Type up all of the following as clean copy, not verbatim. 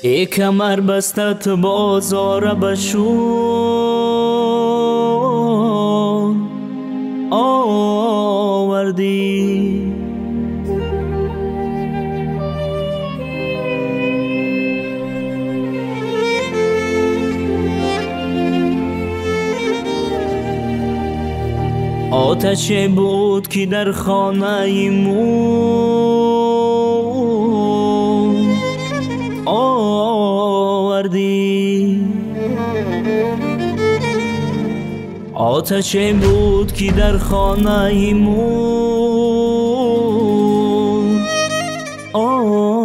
ای کمر بستت بازار بشور آوردی. آتشی بود که در خانه مون آوردی. آتشی بود که در خانه مون آوردی.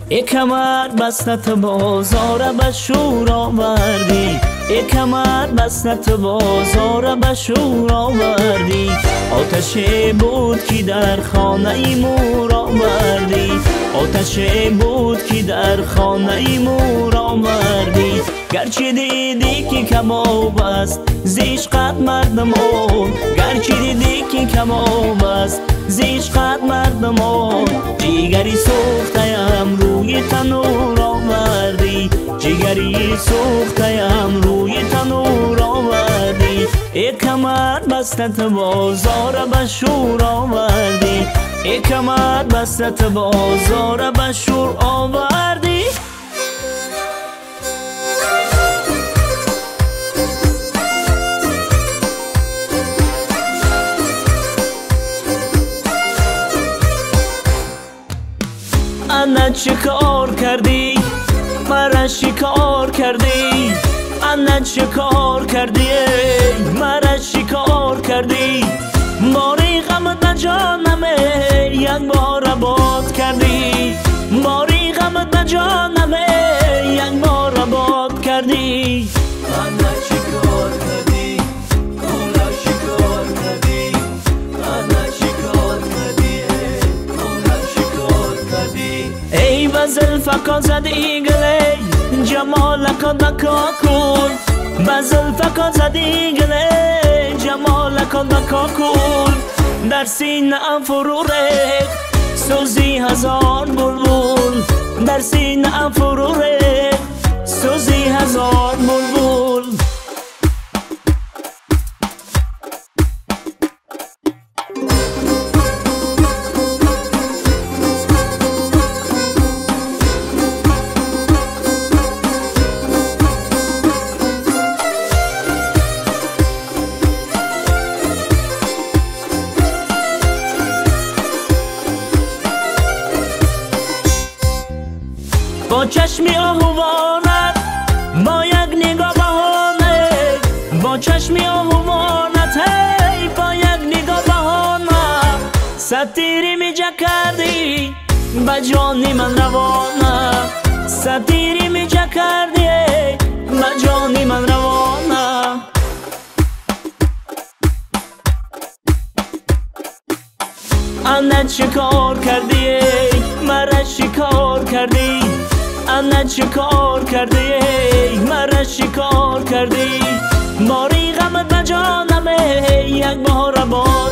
ای کمر بستت بازار بشور آوردی. ای کمر بستت بازار بشور آوردی. آتشی بود که در خانه مور آوردی. آتشی بود که در خانه مور آوردی. گرچه دیدی که کباب است زیشقت مردمان، گرچه دیدی که کباب است زیشقت مردمان. جیگری سوختیم روی تنور آوردی. جیگری سوختیم روی تنور آوردی. ای کمر بستت بازار بشور آوردی. ای کمر بستت بازار بشور آوردی. انا چه کار کردی مرا شکار کردی. انا چه کار کردی مرا شکار کردی. باری غمت نجانم یک بار آباد کردی. باری غمت نجانم یک بار آباد کردی. انا چه کار کردی کولا شکار کردی. انا چه کار کردی کولا شکار کردی. ای بزل فکا زدی گلی جمالک دکا کن. بزل فکا زدی گلی جمالک دکا کن. در سینه فرو ریخت سوزی هزار بلبل. در سینه فرو ریخت سوزی هزار بلبل. با چشمی آهوانت با یک نگاه بهانه. با چشمی آهوانت هی با یک نگاه بهانه. ستیری می جا کردی با جانی من روانه. ستیری می جا کردی با جانی من روانه. انا چه کار کردی مرا شکار کردی. انا چه کار کردی مرا شکار کردی. باری غمت نجانم یک بار آباد